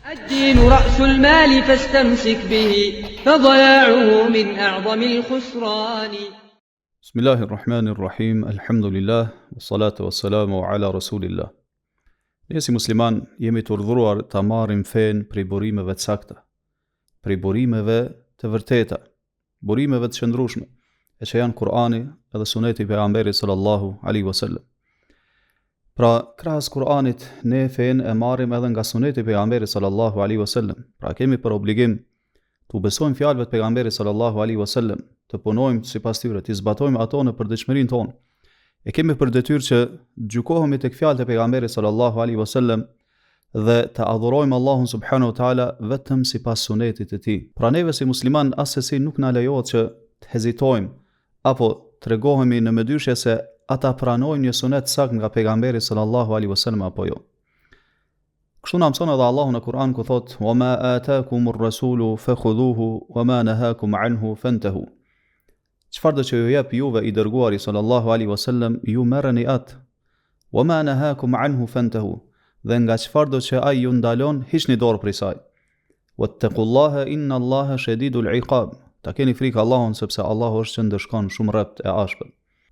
الدين رأس المال فاستمسك به فضياعه من أعظم الخسران. بسم الله الرحمن الرحيم الحمد لله والصلاة والسلام على رسول الله. Ne si musliman jemi të urdhëruar ta marrim fen prej burimeve të sakta, prej burimeve të vërteta, burimeve të qëndrueshme, e që janë Kur'ani edhe Suneti i pejgamberit sallallahu alaihi wasallam. Pra, krahas Kur'anit ne fen e marrim edhe nga Suneti i pejgamberit sallallahu alaihi wasallam. Pra kemi për obligim të besojmë fjalëve të pejgamberit sallallahu alaihi wasallam, të punojmë sipas tyre, të zbatojmë ato në përditshmërinë tonë. E kemi për detyrë që gjykohemi tek fjalët e pejgamberit sallallahu alaihi wasallam dhe të adhurojmë Allahun subhanahu wa taala vetëm sipas sunetit të tij. Pra neve si musliman asesi nuk na lejohet që të hezitojmë apo tregohemi në mëdyrshje se ata pranojnë një sunet sakt nga pejgamberi sallallahu alaihi wasallam apo jo. Kështu na mëson edhe Allahu në Kur'an ku thot: "Wa ma ataakumur rasulu fakhudhuhu wa ma nahakum anhu fantahu." Çfarë do që ju jep juve i dërguari sallallahu alaihi wasallam, ju merreni atë. Wa ma nahakum anhu fantahu. Dhe nga çfarë do që ai ju ndalon, hiqni dorë prej saj. Wattaqullaha inna Allaha shadidul iqab. Ta keni frikë Allahun sepse Allahu është që ndëshkon shumë rrept e ashpër.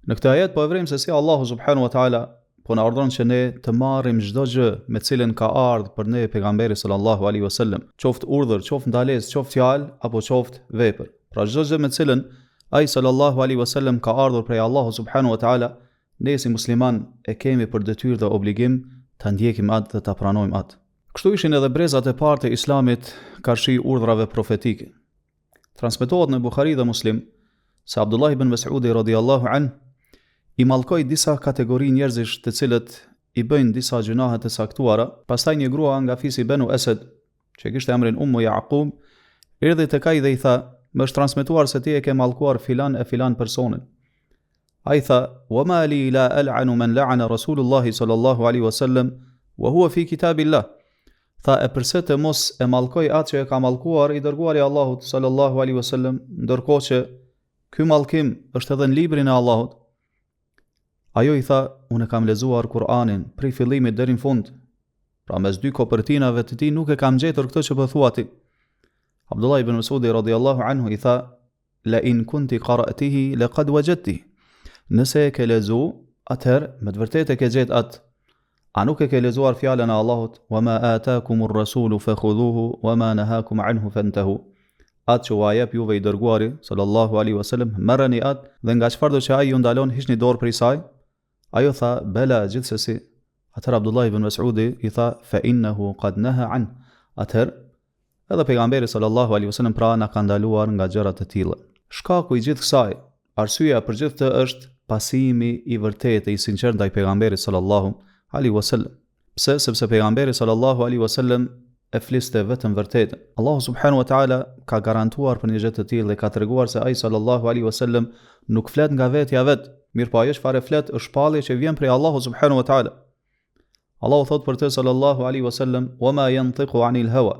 Në këtë ajet po e vrim se si Allahu subhanahu wa taala po na urdhëron që ne të marrim çdo gjë me cilën ka ardhur për ne pejgamberi sallallahu alaihi wasallam, qoftë urdhër, qoftë ndalesë, qoftë fjalë apo qoftë vepër. Pra çdo gjë me cilën ai sallallahu alaihi wasallam ka ardhur prej Allahu subhanahu wa taala, ne si musliman e kemi për detyrë dhe obligim ta ndjekim atë dhe ta pranojmë atë. Kështu ishin edhe brezat e parë të Islamit karshi urdhrave profetike. Transmetohet në Buhari dhe Muslim se Abdullah ibn Mas'udi radhiyallahu anhu i mallkoi disa kategori njerëzish të cilët i bëjnë disa gjunahe të saktuara. Pastaj një grua nga fisi Banu Asad, që kishte emrin Ummu Yaqub, erdhi tek ai dhe i tha: "Më është transmetuar se ti e ke mallkuar filan e filan personin." Ai tha: "Wa ma li la al'anu man la'ana Rasulullah sallallahu alaihi wasallam wa huwa fi kitabillah." Tha: "E përse të mos e mallkoj atë që e ka mallkuar i dërguari i Allahut sallallahu alaihi wasallam, ndërkohë që ky mallkim është edhe në librin e Allahut?" Ajo i tha: "Unë kam lexuar Kur'anin prej fillimit deri në fund. Pra mes dy kopertinave të tij nuk e kam gjetur këtë që po thua ti." Abdullah ibn Mas'udi radhiyallahu anhu i tha: "La in kunti qara'tihi laqad wajadtihi." Nëse e ke lexu, atëherë me të vërtetë e ke gjetë atë. A nuk e ke lexuar fjalën e Allahut: "Wa ma ataakumur rasulu fakhudhuhu wa ma nahakum anhu fantahu." Atë që u jep juve i dërguari sallallahu alaihi wasallam, merreni atë dhe nga çfarë do që ai ju ndalon, hiqni dorë prej saj. Ajo tha: "Bela, gjithsesi." Atëherë Abdullah ibn Mas'udi i tha: "Fa innahu qad naha an." Atëherë edhe pejgamberi sallallahu alaihi wasallam pra na ka ndaluar nga gjëra të tilla. Shkaku i gjithë kësaj, arsyeja për gjithë këtë është pasimi i vërtetë i sinqert ndaj pejgamberit sallallahu alaihi wasallam. Pse? Sepse pejgamberi sallallahu alaihi wasallam e fliste vetëm vërtetën. Allahu subhanahu wa taala ka garantuar për një gjë të tillë dhe ka treguar se ai sallallahu alaihi wasallam nuk flet nga vetja vet, mirë po ajo çfarë flet është shpallje që vjen prej Allahu subhanahu wa taala. Allahu thot për të sallallahu alaihi wasallam: "Wa ma yantiqu 'anil hawa."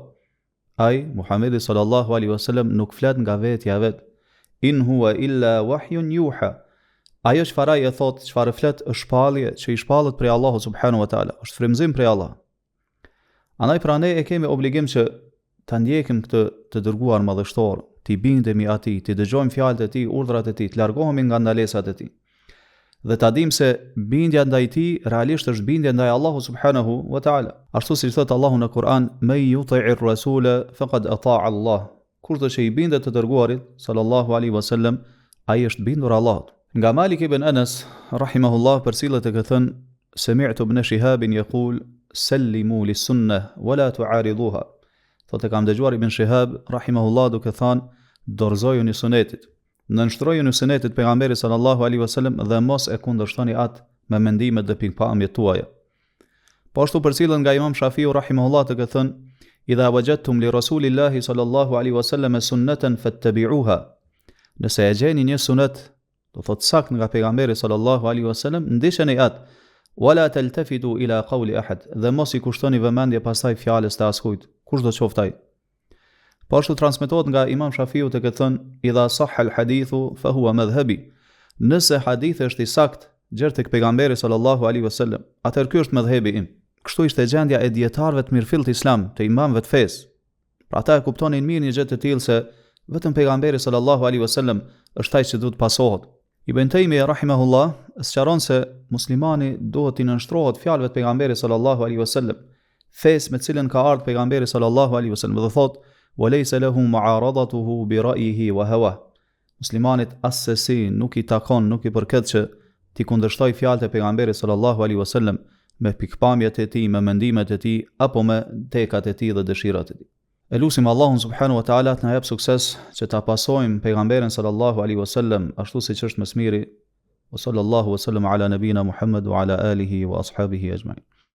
Ai Muhamedi sallallahu alaihi wasallam nuk flet nga vetja vet. "In huwa illa wahyun yuha." Ajo çfarë ai e thot, çfarë flet është shpallje që i shpallet prej Allahu subhanahu wa taala, është frymëzim prej Allah. Andaj pra ne e kemi obligim që ta ndjekim këtë të dërguar madhështor, t'i bindemi atij, t'i dëgjojmë fjalët e tij, urdhrat e tij, të largohemi nga ndalesat e tij. Dhe ta dim se bindja ndaj tij realisht është bindja ndaj Allahu subhanahu wa taala. Ashtu si thot Allahu në Kur'an: "Me yuti'ir rasula faqad ata'a Allah." Kurdo që i bindet të dërguarit sallallahu alaihi wasallam, ai është bindur Allahut. Nga Malik ibn Anas rahimahullah përcillet e ka thënë: "Sami'tu ibn Shihab yaqul sallimu lis-sunnah wa la tu'ariduha." Thotë kam dëgjuar ibn Shihab rahimahullah duke thënë: "Dorëzojuni sunetit, nënshtrojuni sunetit pejgamberit sallallahu alaihi wasallam dhe mos e kundërshtoni atë me mendimet dhe pikpamjet tuaja." Po ashtu përcillen nga Imam Shafiu rahimahullah të ka thënë: "Idha wajadtum li rasulillahi sallallahu alaihi wasallam sunnatan fattabi'uha." Nëse e gjeni një sunet, do thot sakt nga pejgamberi sallallahu alaihi wasallam, ndiqeni atë. "Wala taltafitu ila qawli ahad." Dhe mos i kushtoni vëmendje pastaj fjalës të askujt, kushdo qoftë ai. Po ashtu transmetohet nga Imam Shafiu të ka thënë: "Idha sahha al-hadithu fa huwa madhhabi." Nëse hadithi është i sakt, gjerë tek pejgamberi sallallahu alaihi wasallam, atëherë ky është madhhabi im. Kështu ishte gjendja e dietarëve të mirëfillt islam, të imamëve të fesë. Pra ata e kuptonin mirë një gjë të tillë se vetëm pejgamberi sallallahu alaihi wasallam është ai që duhet pasohet. Ibn Taymiyyah rahimahullah sqaron se muslimani duhet të nënshtrohet fjalëve të pejgamberit sallallahu alaihi wasallam, fesë me të cilën ka ardhur pejgamberi sallallahu alaihi wasallam, dhe thotë: "Wa laysa lahu mu'aradatuhu bi ra'yihi wa hawa." Muslimanit asesi nuk i takon, nuk i përket që ti kundërshtoj fjalët e pejgamberit sallallahu alaihi wasallam me pikpamjet e tij, me mendimet e tij apo me tekat e tij dhe dëshirat e tij. Elusim Allahun subhanahu wa taala të na jap sukses që ta pasojmë pejgamberin sallallahu alaihi wasallam ashtu siç është më smiri. Wa sallallahu wa sallam ala nabina Muhammad wa ala alihi wa ashabihi ajma'in.